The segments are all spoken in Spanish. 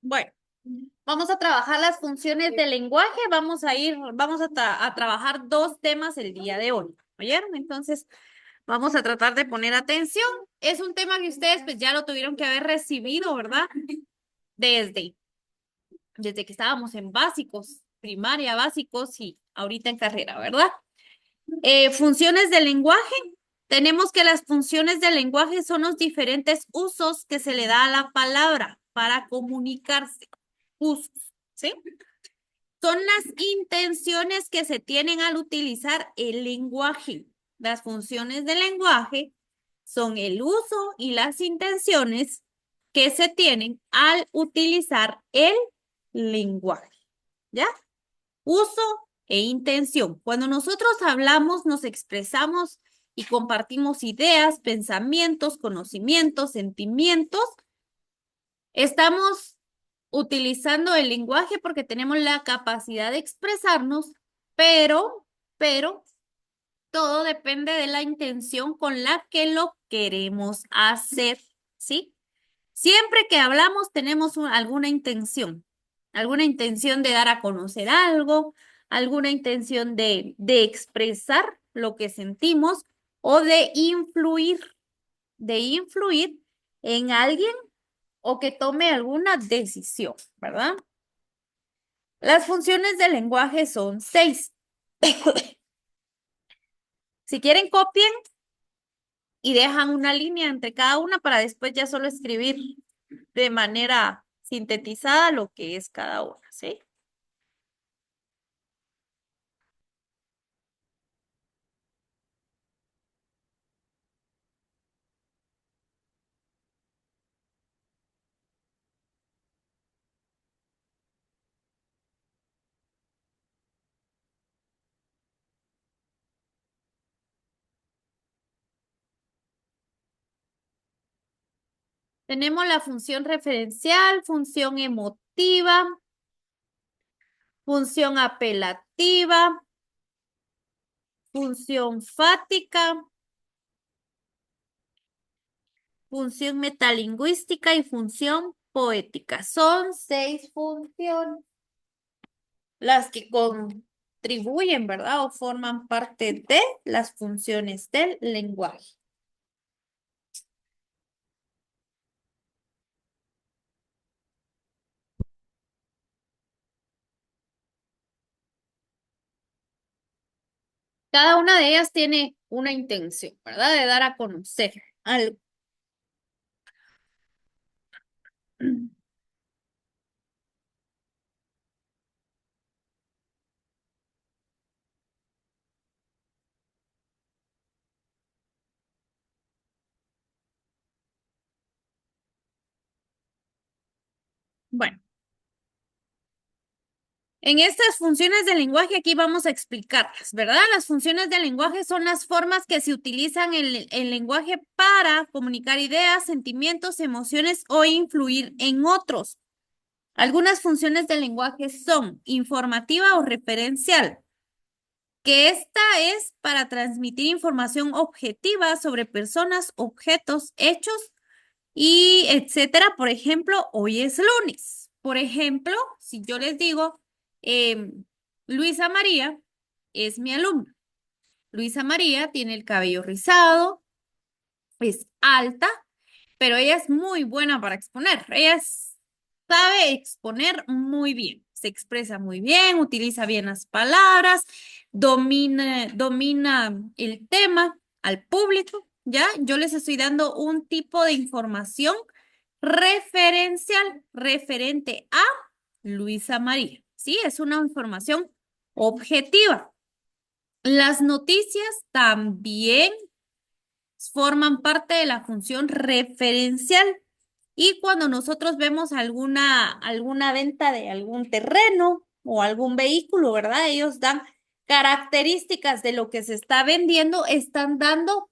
Bueno, vamos a trabajar las funciones del lenguaje. Vamos a trabajar dos temas el día de hoy. ¿Oyeron? Entonces, vamos a tratar de poner atención. Es un tema que ustedes pues ya lo tuvieron que haber recibido, ¿verdad? Desde, desde que estábamos en básicos, primaria, básicos y ahorita en carrera, ¿verdad? Funciones del lenguaje. Tenemos que las funciones del lenguaje son los diferentes usos que se le da a la palabra para comunicarse. Usos, ¿sí? Son las intenciones que se tienen al utilizar el lenguaje. Las funciones del lenguaje son el uso y las intenciones que se tienen al utilizar el lenguaje. ¿Ya? Uso e intención. Cuando nosotros hablamos, nos expresamos y compartimos ideas, pensamientos, conocimientos, sentimientos, estamos utilizando el lenguaje porque tenemos la capacidad de expresarnos, pero todo depende de la intención con la que lo queremos hacer, ¿sí? Siempre que hablamos tenemos alguna intención de dar a conocer algo, alguna intención de expresar lo que sentimos o de influir en alguien o que tome alguna decisión, ¿verdad? Las funciones del lenguaje son 6. Si quieren, copien y dejan una línea entre cada una para después ya solo escribir de manera sintetizada lo que es cada una, ¿sí? Tenemos la función referencial, función emotiva, función apelativa, función fática, función metalingüística y función poética. Son 6 funciones las que contribuyen, ¿verdad? O forman parte de las funciones del lenguaje. Cada una de ellas tiene una intención, ¿verdad? De dar a conocer algo. Bueno. En estas funciones del lenguaje aquí vamos a explicarlas, ¿verdad? Las funciones del lenguaje son las formas que se utilizan en el lenguaje para comunicar ideas, sentimientos, emociones o influir en otros. Algunas funciones del lenguaje son informativa o referencial, que esta es para transmitir información objetiva sobre personas, objetos, hechos y etcétera. Por ejemplo, hoy es lunes. Por ejemplo, si yo les digo, Luisa María es mi alumna. Luisa María tiene el cabello rizado, es alta, pero ella es muy buena para exponer. Sabe exponer muy bien, se expresa muy bien, utiliza bien las palabras, domina el tema al público, ¿ya? Yo les estoy dando un tipo de información referencial referente a Luisa María, ¿sí? Es una información objetiva. Las noticias también forman parte de la función referencial. Y cuando nosotros vemos alguna venta de algún terreno o algún vehículo, ¿verdad? Ellos dan características de lo que se está vendiendo, están dando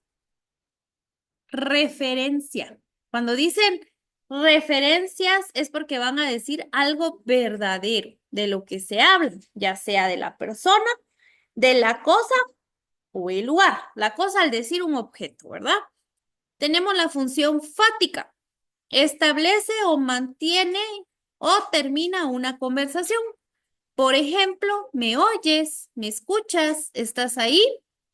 referencia. Cuando dicen referencias es porque van a decir algo verdadero de lo que se habla, ya sea de la persona, de la cosa o el lugar. La cosa al decir un objeto, ¿verdad? Tenemos la función fática. Establece o mantiene o termina una conversación. Por ejemplo, ¿me oyes? ¿Me escuchas? ¿Estás ahí?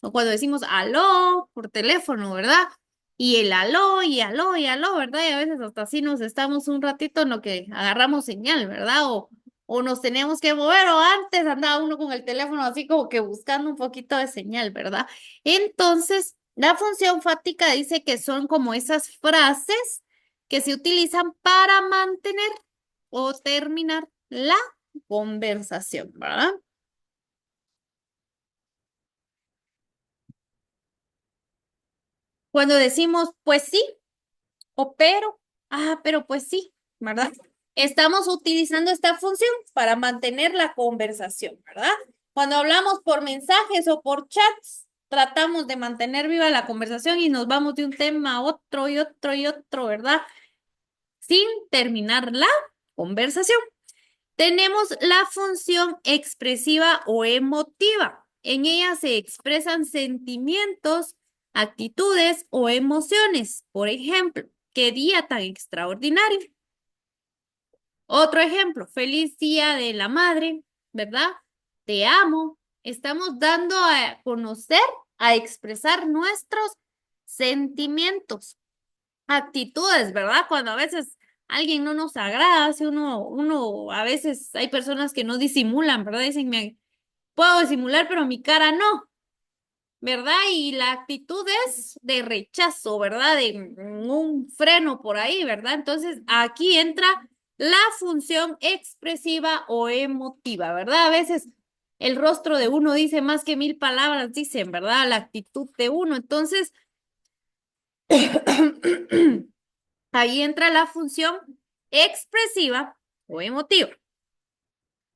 O cuando decimos aló por teléfono, ¿verdad? Y el aló, y aló, y aló, ¿verdad? Y a veces hasta así nos estamos un ratito en lo que agarramos señal, ¿verdad? O nos tenemos que mover, o antes andaba uno con el teléfono así como que buscando un poquito de señal, ¿verdad? Entonces, la función fáctica dice que son como esas frases que se utilizan para mantener o terminar la conversación, ¿verdad? Cuando decimos pues sí o pero pues sí, ¿verdad? Estamos utilizando esta función para mantener la conversación, ¿verdad? Cuando hablamos por mensajes o por chats, tratamos de mantener viva la conversación y nos vamos de un tema a otro y otro y otro, ¿verdad? Sin terminar la conversación. Tenemos la función expresiva o emotiva. En ella se expresan sentimientos, actitudes o emociones. Por ejemplo, qué día tan extraordinario. Otro ejemplo, feliz día de la madre, ¿verdad? Te amo. Estamos dando a conocer, a expresar nuestros sentimientos, actitudes, ¿verdad? Cuando a veces alguien no nos agrada, si uno, a veces hay personas que no disimulan, ¿verdad? Dicen, puedo disimular, pero mi cara no, ¿verdad? Y la actitud es de rechazo, ¿verdad? De un freno por ahí, ¿verdad? Entonces, aquí entra la función expresiva o emotiva, ¿verdad? A veces el rostro de uno dice más que 1000 palabras, dicen, ¿verdad? La actitud de uno. Entonces, ahí entra la función expresiva o emotiva.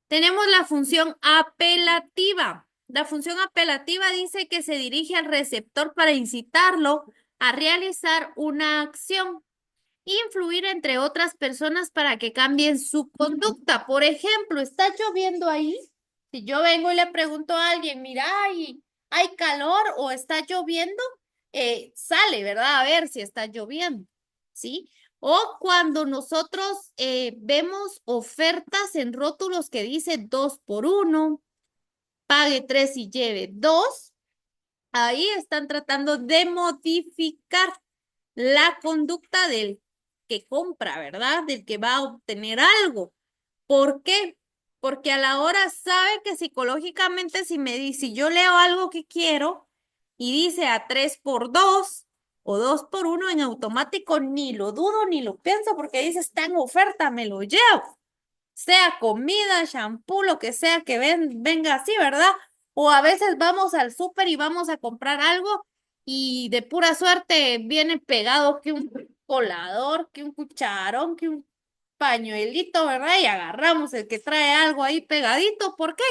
Tenemos la función apelativa. La función apelativa dice que se dirige al receptor para incitarlo a realizar una acción, influir entre otras personas para que cambien su conducta. Por ejemplo, ¿está lloviendo ahí? Si yo vengo y le pregunto a alguien, mira, ¿hay calor o está lloviendo? Sale, ¿verdad? A ver si está lloviendo, ¿sí? O cuando nosotros vemos ofertas en rótulos que dice 2 por 1, pague 3 y lleve 2, ahí están tratando de modificar la conducta del que compra, ¿verdad? Del que va a obtener algo. ¿Por qué? Porque a la hora sabe que psicológicamente si me dice, si yo leo algo que quiero y dice a 3 por 2 o 2 por 1 en automático, ni lo dudo ni lo pienso porque dice está en oferta, me lo llevo. Sea comida, shampoo, lo que sea que venga así, ¿verdad? O a veces vamos al súper y vamos a comprar algo y de pura suerte viene pegado que un colador, que un cucharón, que un pañuelito, ¿verdad? Y agarramos el que trae algo ahí pegadito. ¿Por qué?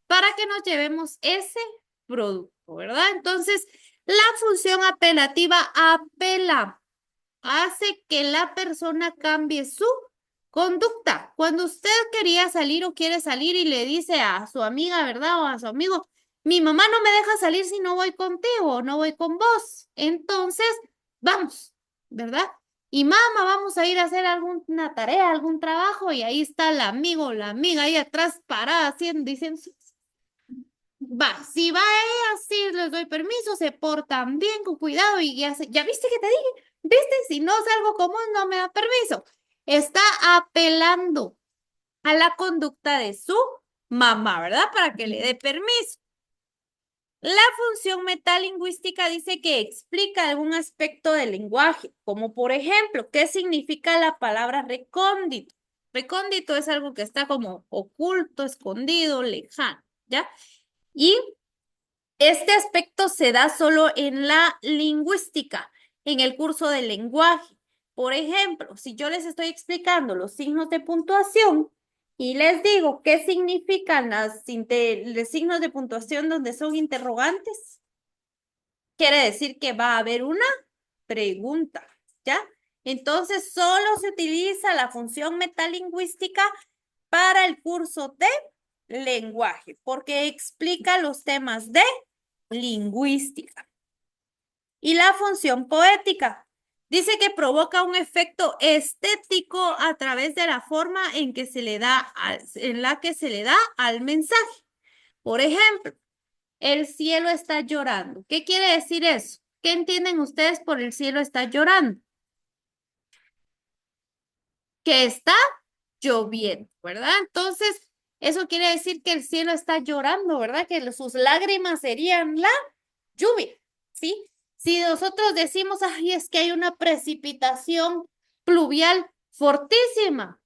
Para que nos llevemos ese producto, ¿verdad? Entonces, la función apelativa apela, hace que la persona cambie su conducta. Cuando usted quería salir o quiere salir y le dice a su amiga, ¿verdad? O a su amigo, mi mamá no me deja salir si no voy contigo, no voy con vos. Entonces, vamos, ¿verdad? Y mamá, vamos a ir a hacer alguna tarea, algún trabajo, y ahí está el amigo o la amiga ahí atrás parada haciendo, diciendo, va, si va ella, sí les doy permiso, se portan bien, con cuidado, y ya viste que te dije, viste, si no es algo común, no me da permiso. Está apelando a la conducta de su mamá, ¿verdad? Para que le dé permiso. La función metalingüística dice que explica algún aspecto del lenguaje, como por ejemplo, ¿qué significa la palabra recóndito? Recóndito es algo que está como oculto, escondido, lejano, ¿ya? Y este aspecto se da solo en la lingüística, en el curso del lenguaje. Por ejemplo, si yo les estoy explicando los signos de puntuación y les digo qué significan los signos de puntuación donde son interrogantes, quiere decir que va a haber una pregunta, ¿ya? Entonces, solo se utiliza la función metalingüística para el curso de lenguaje, porque explica los temas de lingüística. Y la función poética Dice que provoca un efecto estético a través de la forma en que se le da, en la que se le da al mensaje. Por ejemplo, el cielo está llorando. ¿Qué quiere decir eso? ¿Qué entienden ustedes por el cielo está llorando? Que está lloviendo, ¿verdad? Entonces, eso quiere decir que el cielo está llorando, ¿verdad? Que sus lágrimas serían la lluvia, ¿sí? Si nosotros decimos, ay, es que hay una precipitación pluvial fortísima,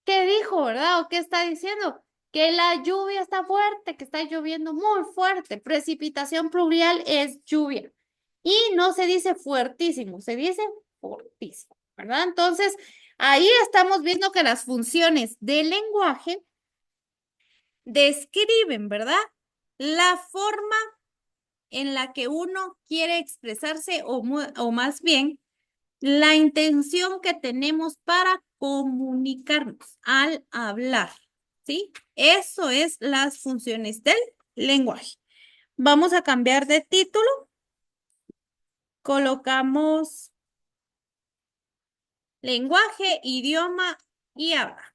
¿qué dijo, verdad? ¿O qué está diciendo? Que la lluvia está fuerte, que está lloviendo muy fuerte. Precipitación pluvial es lluvia. Y no se dice fuertísimo, se dice fortísimo, ¿verdad? Entonces, ahí estamos viendo que las funciones del lenguaje describen, ¿verdad? La forma en la que uno quiere expresarse o más bien la intención que tenemos para comunicarnos al hablar, ¿sí? Eso es las funciones del lenguaje. Vamos a cambiar de título. Colocamos lenguaje, idioma y habla.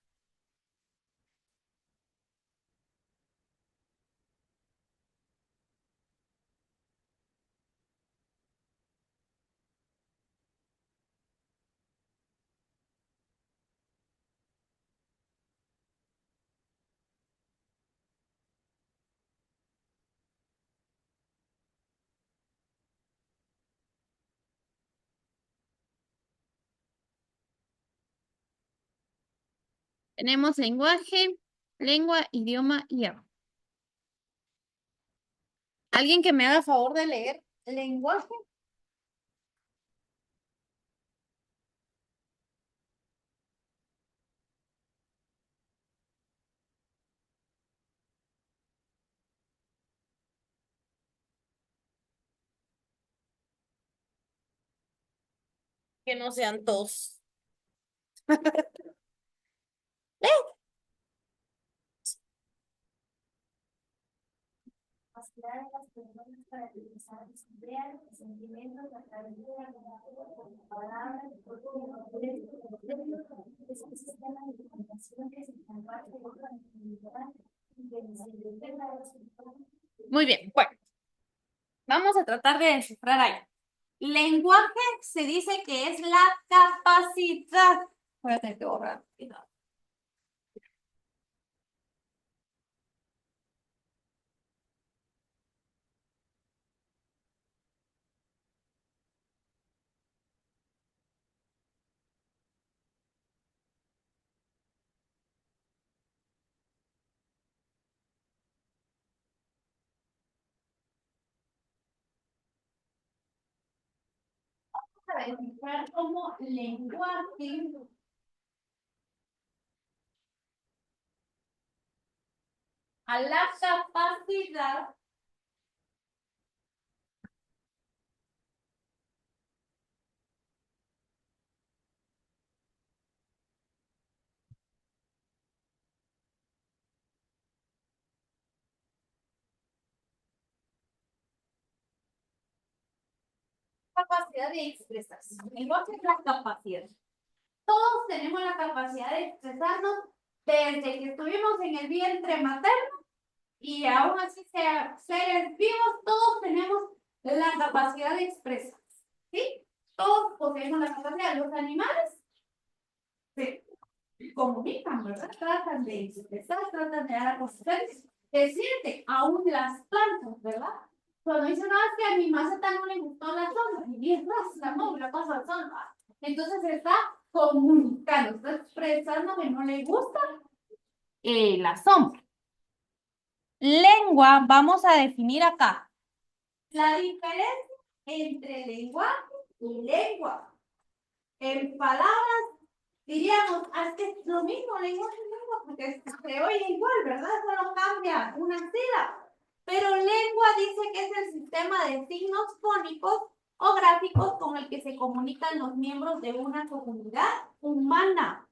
Tenemos lenguaje, lengua, idioma y habla. ¿Alguien que me haga favor de leer lenguaje? Que no sean todos. Capacidad de las personas para expresar sus ideas y sentimientos a través de la palabra, es un sistema de comunicación que se comparte con la comunidad y que se integra a los. Muy bien, bueno, vamos a tratar de descifrar ahí. Lenguaje se dice que es la capacidad. Voy a tener que borrar. Para descifrar como lenguaje a la capacidad capacidad de expresarse. El lenguaje es la capacidad. Todos tenemos la capacidad de expresarnos desde que estuvimos en el vientre materno y aún así sea seres vivos, todos tenemos la capacidad de expresar. ¿Sí? Todos poseemos la capacidad. Los animales se comunican, ¿verdad? Tratan de expresar, tratan de dar a conocer, se siente, aún las plantas, ¿verdad? Cuando dicen, no, es que a mi maceta no le gustó la sombra, y es más, la sombra pasa al sol. Entonces está comunicando, está expresando que no le gusta la sombra. Lengua, vamos a definir acá. La diferencia entre lenguaje y lengua. En palabras, diríamos, es que es lo mismo lenguaje y lengua, porque se oye igual, ¿verdad? Solo cambia una sílaba. Pero lengua dice que es el sistema de signos fónicos o gráficos con el que se comunican los miembros de una comunidad humana.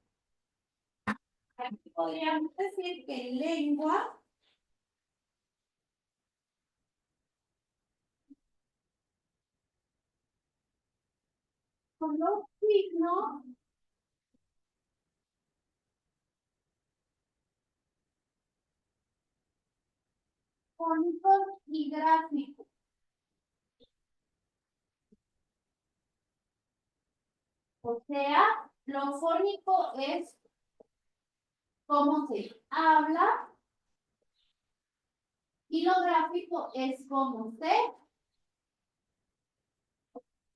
Aquí podríamos decir que lengua Con los signos fónicos y gráficos. O sea, lo fónico es cómo se habla y lo gráfico es cómo se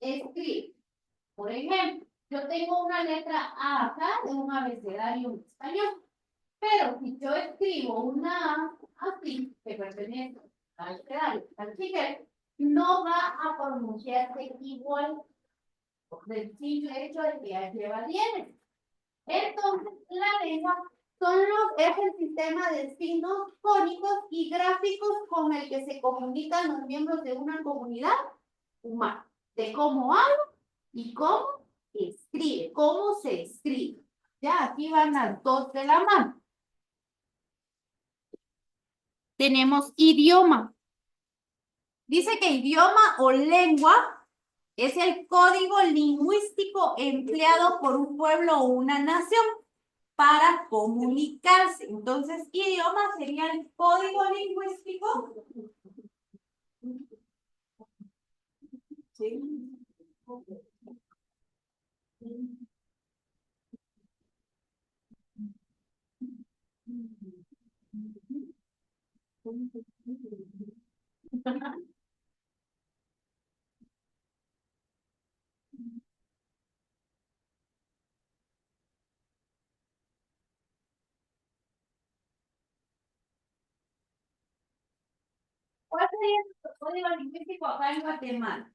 escribe. Por ejemplo, yo tengo una letra A acá de un abecedario en español, pero si yo escribo una A así, que pertenece al abecedario, al chiquero, no va a pronunciarse igual del simple hecho de que ya lleva diéresis. Entonces, la lengua es el sistema de signos fónicos y gráficos con el que se comunican los miembros de una comunidad humana, de cómo habla y cómo escribe, cómo se escribe. Ya, aquí van las dos de la mano. Tenemos idioma. Dice que idioma o lengua es el código lingüístico empleado por un pueblo o una nación para comunicarse. Entonces, idioma sería el código lingüístico. Sí. ¿Cuál sería el código lingüístico acá en Guatemala?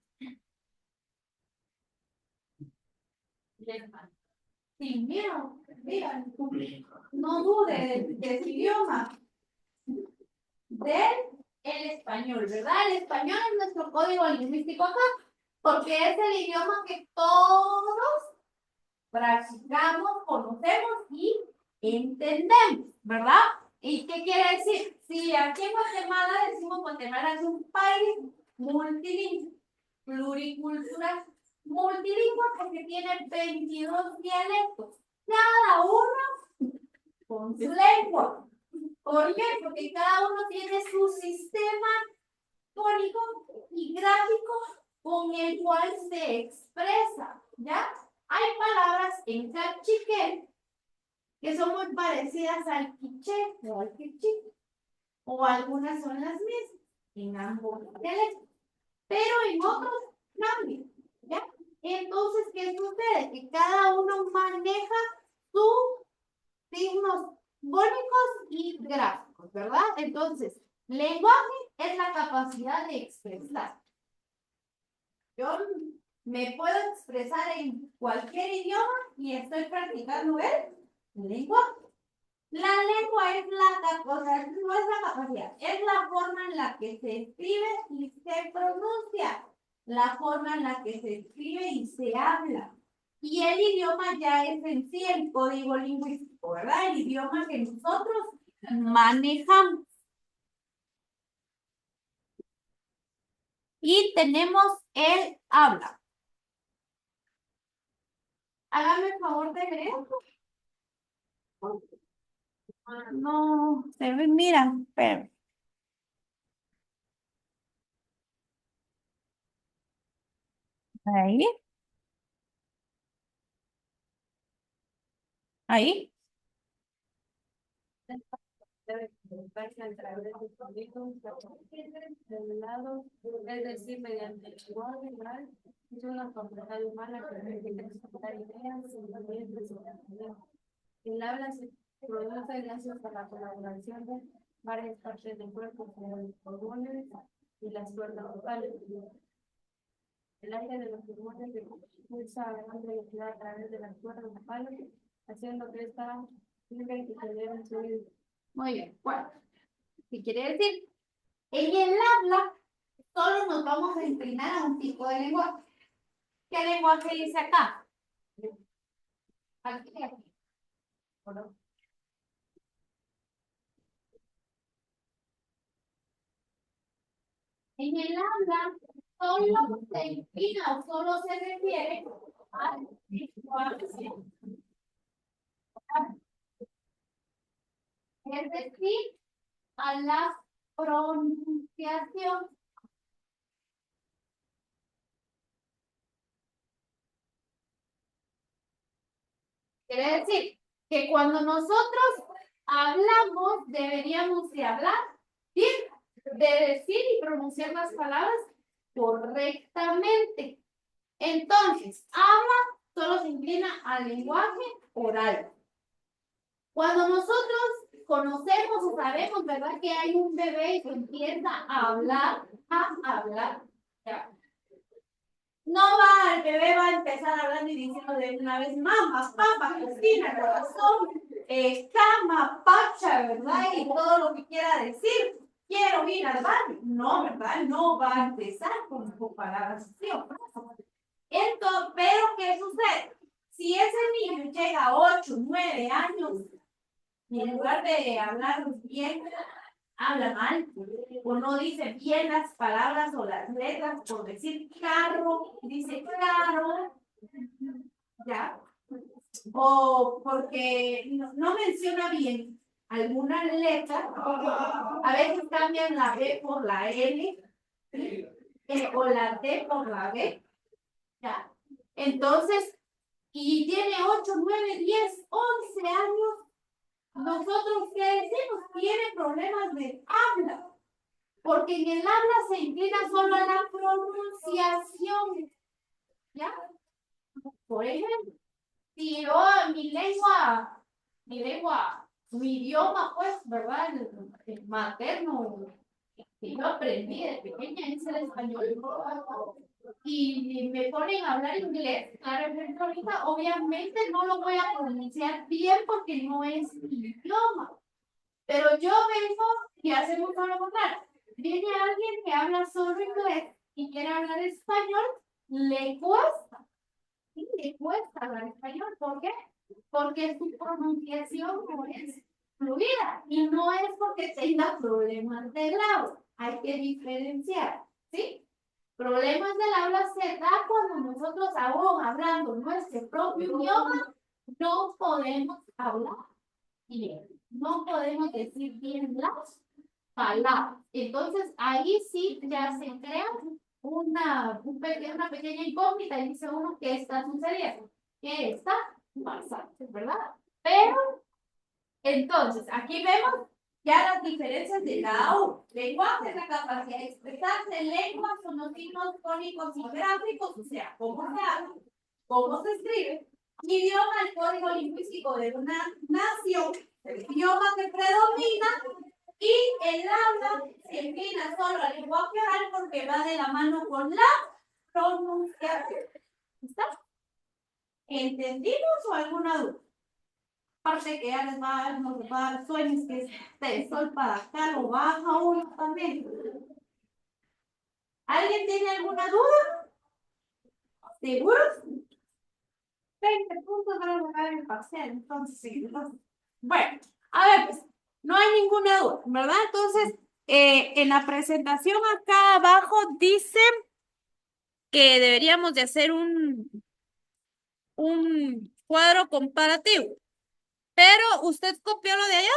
Sí, mira, mira, no dude de su idioma, del el español, ¿verdad? El español es nuestro código lingüístico acá, porque es el idioma que todos practicamos, conocemos y entendemos, ¿verdad? ¿Y qué quiere decir? Si aquí en Guatemala decimos Guatemala es un país multilingüe, pluricultural, multilingüe porque tiene 22 dialectos, cada uno con su lengua. ¿Por qué? Porque cada uno tiene su sistema fónico y gráfico con el cual se expresa, ¿ya? Hay palabras en cachiquel que son muy parecidas al quiché o al quiché, o algunas son las mismas en ambos dialectos, pero en otros cambian, ¿ya? Entonces, ¿qué sucede? Que cada uno maneja sus signos fónicos y gráficos, ¿verdad? Entonces, lenguaje es la capacidad de expresar. Yo me puedo expresar en cualquier idioma y estoy practicando el lenguaje. La lengua es o sea, no es la capacidad, es la forma en la que se escribe y se pronuncia, la forma en la que se escribe y se habla. Y el idioma ya es en sí el código lingüístico, ¿verdad? El idioma que nosotros manejamos. Y tenemos el habla. Hágame el favor de leer. No, se ve, mira, pero ahí, ahí. Debe comunicarse a través de sonidos modulados, es decir, mediante el lenguaje oral, es una facultad humana que permite expresar ideas, sentimientos y pensamientos. El habla se produce gracias a la colaboración de varias partes del cuerpo, como los pulmones y las cuerdas vocales. El aire de los pulmones se expulsa a gran velocidad a través de las cuerdas vocales, haciendo que esta libre y genere sonido. Muy bien. Bueno, ¿qué quiere decir? En el habla solo nos vamos a inclinar a un tipo de lenguaje. ¿Qué lenguaje dice acá? Aquí, aquí. ¿No? En el habla solo se inclina o solo se refiere adecuación. Es decir, a la pronunciación. Quiere decir que cuando nosotros hablamos, deberíamos de hablar bien, de decir y pronunciar las palabras correctamente. Entonces, habla solo se inclina al lenguaje oral. Cuando nosotros conocemos o sabemos, ¿verdad? Que hay un bebé que empieza a hablar, ya. No va, el bebé va a empezar hablando y diciendo de una vez, mamá, papá, cocina, corazón, cama, pacha, ¿verdad? Y todo lo que quiera decir. Quiero ir al baño. No, ¿verdad? No va a empezar con palabras así. Entonces, pero ¿qué sucede? Si ese niño llega a 8, 9 años y en lugar de hablar bien, habla mal o no dice bien las palabras o las letras, por decir carro, dice carro, ¿ya? O porque no menciona bien alguna letra, a veces cambian la B por la L o la T por la B, ¿ya? Entonces, y tiene 8, 9, 10, 11 años, nosotros, ¿qué decimos? Tiene problemas de habla. Porque en el habla se inclina solo a la pronunciación. ¿Ya? Por ejemplo, si yo mi idioma, pues, ¿verdad? El materno, que yo aprendí de pequeña es el español. Y me ponen a hablar inglés, claramente ahorita, obviamente no lo voy a pronunciar bien porque no es mi idioma. Pero yo vengo y hacemos todo lo contrario. Viene alguien que habla solo inglés y quiere hablar español, le cuesta. Sí, le cuesta hablar español. ¿Por qué? Porque su pronunciación no es fluida y no es porque tenga problemas del habla. Hay que diferenciar, ¿sí? Problemas del habla se da cuando nosotros aún hablando nuestro propio idioma no podemos hablar bien. No podemos decir bien las palabras. Entonces, ahí sí ya se crea una pequeña incógnita y dice uno qué está sucediendo, qué está pasando, ¿verdad? Pero, entonces, aquí vemos ya las diferencias de cada uno. Lenguaje es la capacidad de expresarse, lenguas son los signos fónicos y gráficos, o sea, cómo se habla, cómo se escribe. Idioma, el código lingüístico de una nación, el idioma que predomina, y el habla se inclina solo al lenguaje oral porque va de la mano con la pronunciación. ¿Está? ¿Entendimos o alguna duda? Aparte que ya nos va a dar sueños que de sol para acá lo baja uno también. ¿Alguien tiene alguna duda? ¿Seguros? 20 puntos van a ganar el parcial, entonces sí. Entonces, bueno, a ver, pues, no hay ninguna duda, ¿verdad? Entonces, en la presentación acá abajo dice que deberíamos de hacer un cuadro comparativo, pero usted copió lo de allá,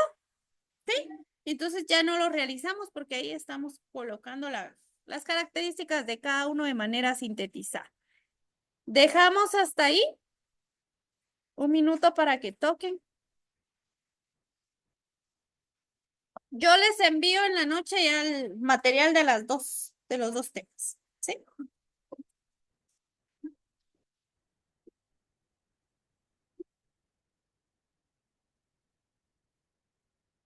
¿sí? Entonces ya no lo realizamos porque ahí estamos colocando las características de cada uno de manera sintetizada. Dejamos hasta ahí un minuto para que toquen. Yo les envío en la noche ya el material de los dos temas, ¿sí?